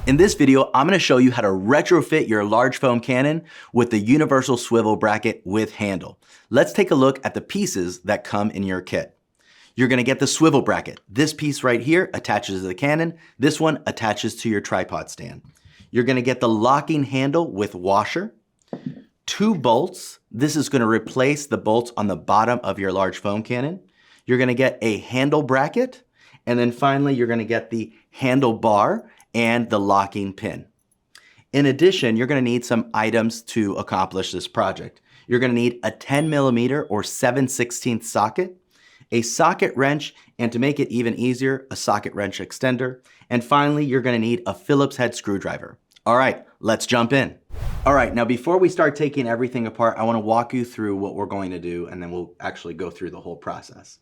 In this video, I'm gonna show you how to retrofit your large foam cannon with the universal swivel bracket with handle. Let's take a look at the pieces that come in your kit. You're gonna get the swivel bracket. This piece right here attaches to the cannon. This one attaches to your tripod stand. You're gonna get the locking handle with washer, 2 bolts. This is gonna replace the bolts on the bottom of your large foam cannon. You're gonna get a handle bracket, and then finally you're gonna get the handle bar and the locking pin. In addition, you're gonna need some items to accomplish this project. You're gonna need a 10mm or 7/16 socket, a socket wrench, and to make it even easier, a socket wrench extender. And finally, you're gonna need a Phillips head screwdriver. All right, let's jump in. All right, now before we start taking everything apart, I wanna walk you through what we're going to do, and then we'll actually go through the whole process.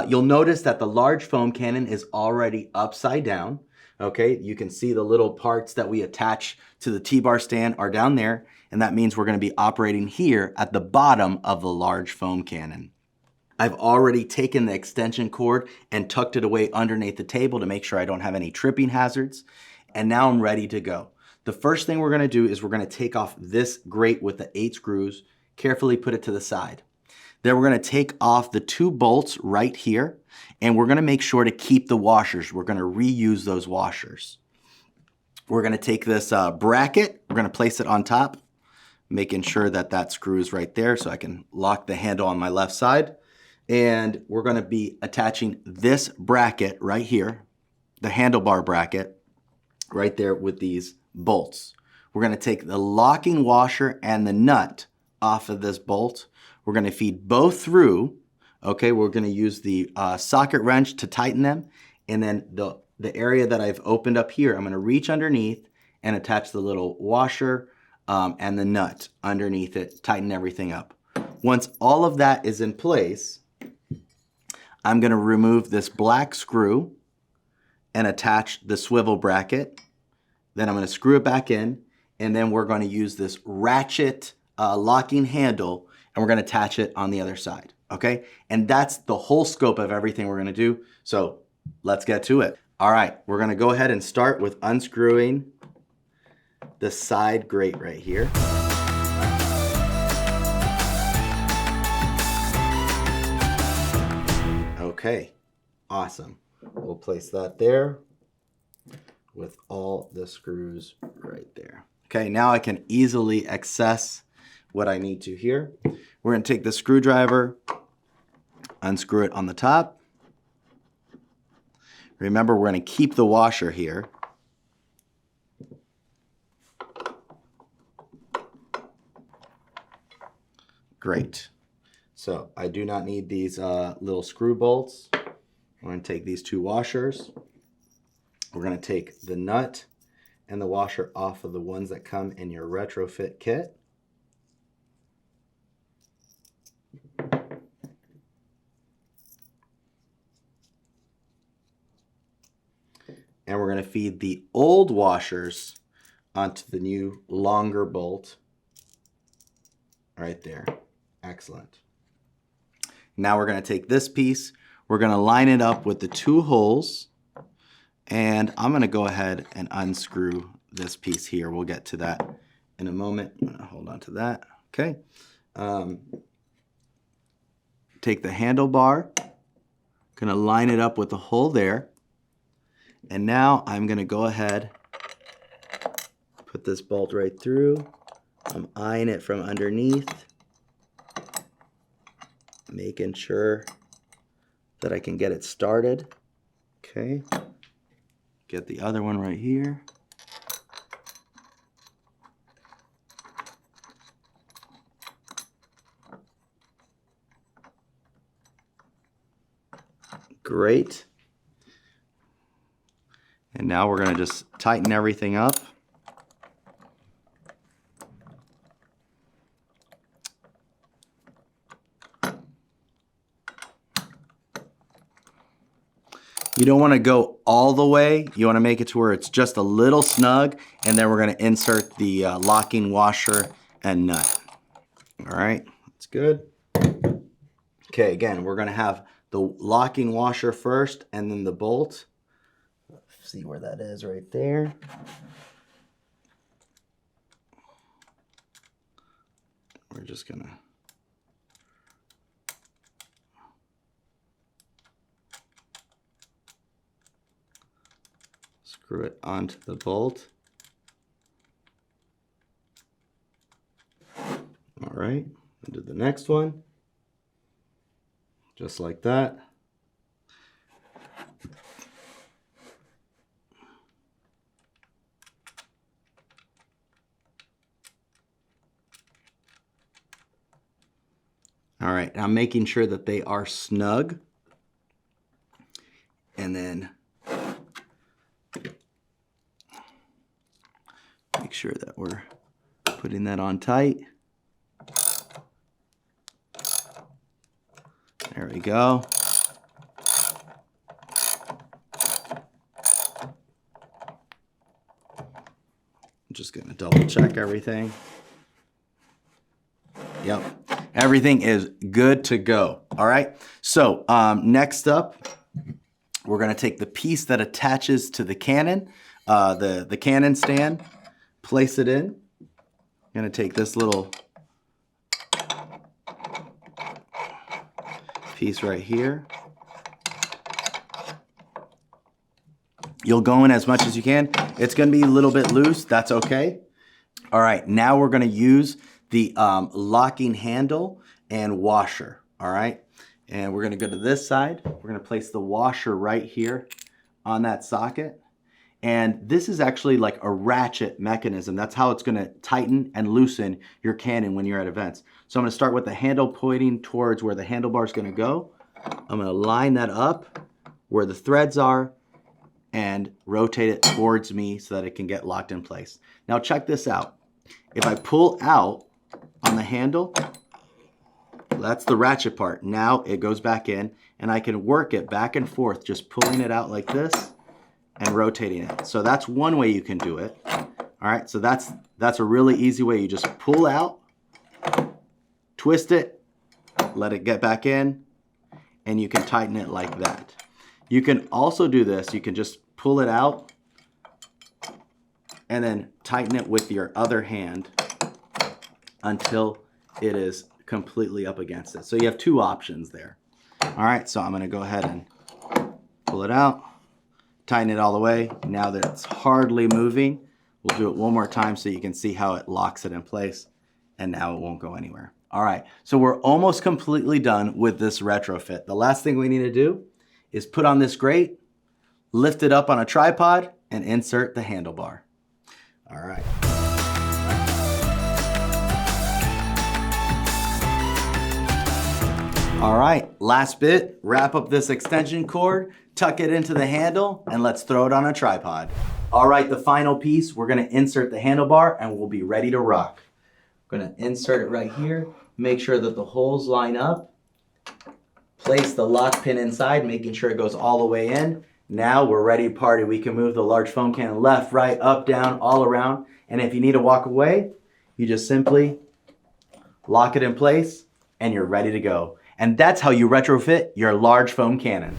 You'll notice that the large foam cannon is already upside down. Okay, you can see the little parts that we attach to the T-bar stand are down there, and that means we're gonna be operating here at the bottom of the large foam cannon. I've already taken the extension cord and tucked it away underneath the table to make sure I don't have any tripping hazards, and now I'm ready to go. The first thing we're gonna do is we're gonna take off this grate with the 8 screws, carefully put it to the side. Then we're gonna take off the 2 bolts right here, and we're gonna make sure to keep the washers. We're gonna reuse those washers. We're gonna take this bracket, we're gonna place it on top, making sure that that screws right there so I can lock the handle on my left side. And we're gonna be attaching this bracket right here, the handlebar bracket, right there with these bolts. We're gonna take the locking washer and the nut off of this bolt. We're gonna feed both through. Okay, we're gonna use the socket wrench to tighten them. And then the area that I've opened up here, I'm gonna reach underneath and attach the little washer and the nut underneath it, tighten everything up. Once all of that is in place, I'm gonna remove this black screw and attach the swivel bracket. Then I'm gonna screw it back in, and then we're gonna use this ratchet locking handle, and we're gonna attach it on the other side, okay? And that's the whole scope of everything we're gonna do, so let's get to it. All right, we're gonna go ahead and start with unscrewing the side grate right here. Okay, awesome. We'll place that there with all the screws right there. Okay, now I can easily access what I need to here. We're gonna take the screwdriver, unscrew it on the top. Remember, we're gonna keep the washer here. Great. So I do not need these little screw bolts. We're gonna take these 2 washers. We're gonna take the nut and the washer off of the ones that come in your retrofit kit. And we're gonna feed the old washers onto the new longer bolt right there. Excellent. Now we're gonna take this piece, we're gonna line it up with the 2 holes, and I'm gonna go ahead and unscrew this piece here. We'll get to that in a moment. I'm gonna hold on to that, okay. Take the handlebar, gonna line it up with the hole there, and now I'm gonna go ahead, put this bolt right through. I'm eyeing it from underneath, making sure that I can get it started. Okay, get the other one right here. Great. And now we're gonna just tighten everything up. You don't want to go all the way. You want to make it to where it's just a little snug, and then we're going to insert the locking washer and nut. All right, that's good. Okay, again, we're going to have the locking washer first and then the bolt. See where that is right there. We're just gonna screw it onto the bolt. All right, do the next one, just like that. All right, I'm making sure that they are snug. And then make sure that we're putting that on tight. There we go. I'm just gonna double check everything. Yep, everything is good to go. All right, so next up, we're gonna take the piece that attaches to the cannon, the cannon stand, place it in. I'm gonna take this little piece right here. You'll go in as much as you can. It's gonna be a little bit loose, that's okay. All right, now we're gonna use the locking handle and washer, all right? And we're gonna go to this side. We're gonna place the washer right here on that socket. And this is actually like a ratchet mechanism. That's how it's gonna tighten and loosen your cannon when you're at events. So I'm gonna start with the handle pointing towards where the handlebar is gonna go. I'm gonna line that up where the threads are and rotate it towards me so that it can get locked in place. Now check this out. If I pull out on the handle, that's the ratchet part. Now it goes back in and I can work it back and forth, just pulling it out like this and rotating it. So that's one way you can do it. All right, so that's a really easy way. You just pull out, twist it, let it get back in, and you can tighten it like that. You can also do this. You can just pull it out and then tighten it with your other hand until it is completely up against it. So you have two options there. All right, so I'm gonna go ahead and pull it out, tighten it all the way. Now that it's hardly moving, we'll do it one more time so you can see how it locks it in place, and now it won't go anywhere. All right, so we're almost completely done with this retrofit. The last thing we need to do is put on this grate, lift it up on a tripod, and insert the handlebar. All right. All right, last bit, wrap up this extension cord, tuck it into the handle, and let's throw it on a tripod. All right, the final piece, we're gonna insert the handlebar and we'll be ready to rock. We're gonna insert it right here, make sure that the holes line up, place the lock pin inside, making sure it goes all the way in. Now we're ready to party. We can move the large foam cannon left, right, up, down, all around. And if you need to walk away, you just simply lock it in place and you're ready to go. And that's how you retrofit your large foam cannon.